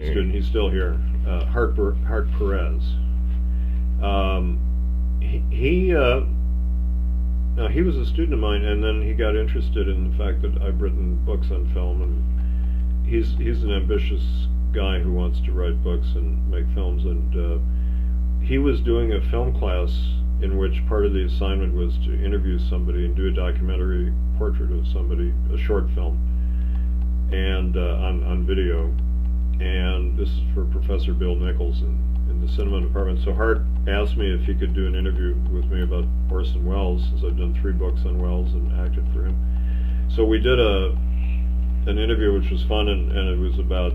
student. He's still here. Hart Perez. Um, he was a student of mine, and then he got interested in the fact that I've written books on film, and he's an ambitious guy who wants to write books and make films, and he was doing a film class in which part of the assignment was to interview somebody and do a documentary portrait of somebody, a short film, and on video. And this is for Professor Bill Nichols in the cinema department. So Hart asked me if he could do an interview with me about Orson Welles, as I've done 3 books on Welles and acted for him. So we did an interview which was fun, and it was about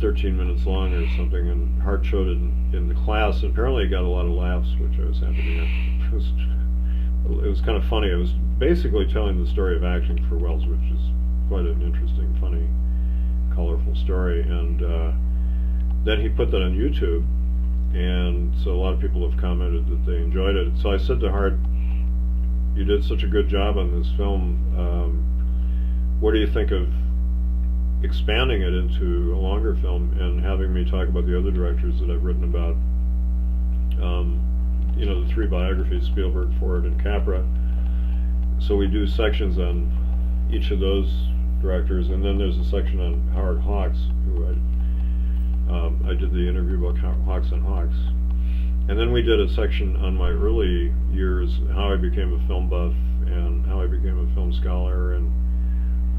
13 minutes long or something, and Hart showed it in the class, and apparently it got a lot of laughs, which I was happy to get. It was kind of funny. I was basically telling the story of acting for Welles, which is quite an interesting, funny, colorful story, and then he put that on YouTube, and so a lot of people have commented that they enjoyed it. So I said to Hart, "You did such a good job on this film. What do you think of expanding it into a longer film and having me talk about the other directors that I've written about? The 3 biographies, Spielberg, Ford, and Capra. So we do sections on each of those directors, and then there's a section on Howard Hawks, who I did the interview about Hawks and Hawks. And then we did a section on my early years, how I became a film buff, and how I became a film scholar, and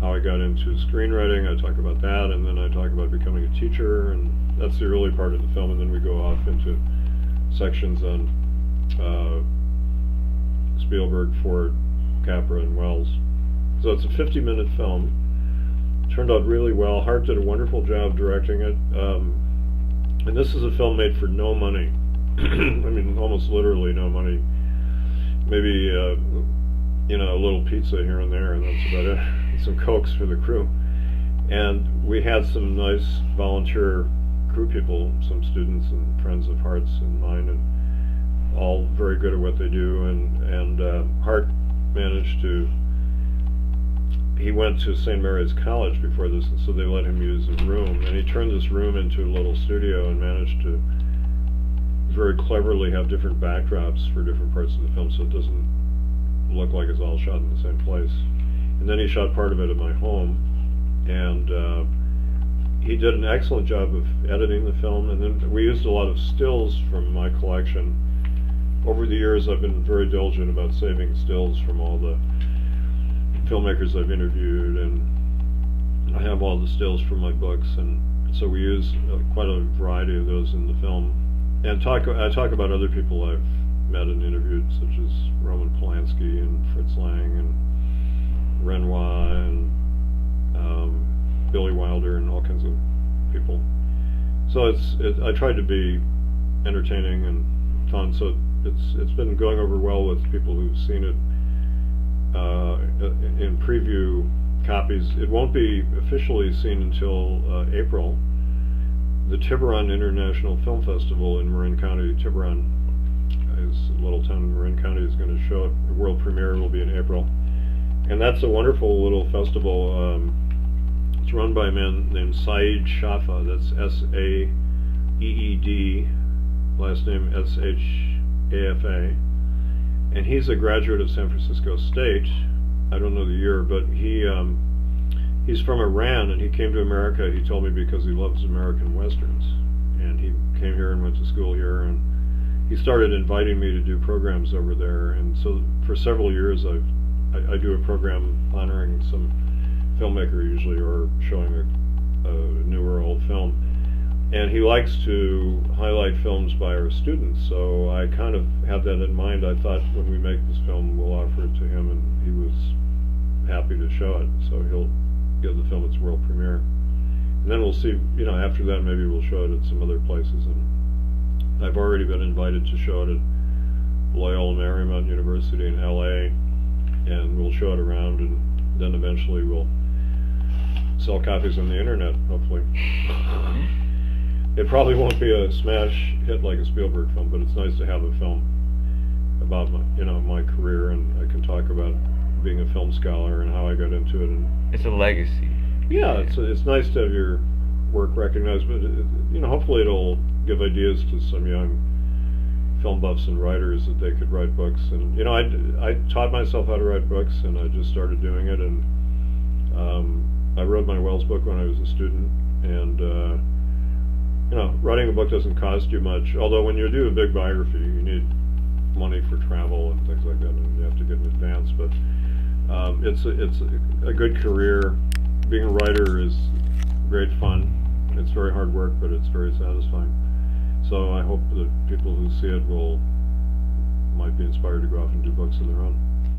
how I got into screenwriting. I talk about that, and then I talk about becoming a teacher, and that's the early part of the film, and then we go off into sections on Spielberg, Ford, Capra, and Welles. So it's a 50-minute film. Turned out really well. Hart did a wonderful job directing it. And this is a film made for no money. I mean, almost literally no money. Maybe, a little pizza here and there, and that's about it. And some Cokes for the crew. And we had some nice volunteer crew people, some students and friends of Hart's and mine, and all very good at what they do. And Hart managed to... He went to St. Mary's College before this, and so they let him use a room, and he turned this room into a little studio and managed to very cleverly have different backdrops for different parts of the film, so it doesn't look like it's all shot in the same place. And then he shot part of it at my home, and he did an excellent job of editing the film, and then we used a lot of stills from my collection. Over the years, I've been very diligent about saving stills from all the filmmakers I've interviewed, and I have all the stills from my books, and so we use quite a variety of those in the film. And I talk about other people I've met and interviewed, such as Roman Polanski and Fritz Lang and Renoir and Billy Wilder and all kinds of people. So I tried to be entertaining and fun. So it's been going over well with people who've seen it in preview copies. It won't be officially seen until April. The Tiburon International Film Festival in Marin County, Tiburon is a little town in Marin County, is going to show it. The world premiere will be in April. And that's a wonderful little festival. It's run by a man named Saeed Shafa, that's S-A-E-E-D, last name S-H-A-F-A. And he's a graduate of San Francisco State. I don't know the year, but he's from Iran, and he came to America, he told me, because he loves American Westerns. And he came here and went to school here, and he started inviting me to do programs over there. And so for several years I do a program honoring some filmmaker usually, or showing a new or old film. And he likes to highlight films by our students, so I kind of had that in mind. I thought, when we make this film, we'll offer it to him, and he was happy to show it. So he'll give the film its world premiere. And then we'll see, after that maybe we'll show it at some other places. And I've already been invited to show it at Loyola Marymount University in LA, and we'll show it around, and then eventually we'll sell copies on the internet, hopefully. It probably won't be a smash hit like a Spielberg film, but it's nice to have a film about my career, and I can talk about being a film scholar and how I got into it. And it's a legacy. yeah, it's nice to have your work recognized, but hopefully it'll give ideas to some young film buffs and writers that they could write books. And I taught myself how to write books, and I just started doing it. And I wrote my Wells book when I was a student, and writing a book doesn't cost you much. Although when you do a big biography, you need money for travel and things like that, and you have to get in advance. But it's a good career. Being a writer is great fun. It's very hard work, but it's very satisfying. So I hope that people who see it might be inspired to go off and do books of their own.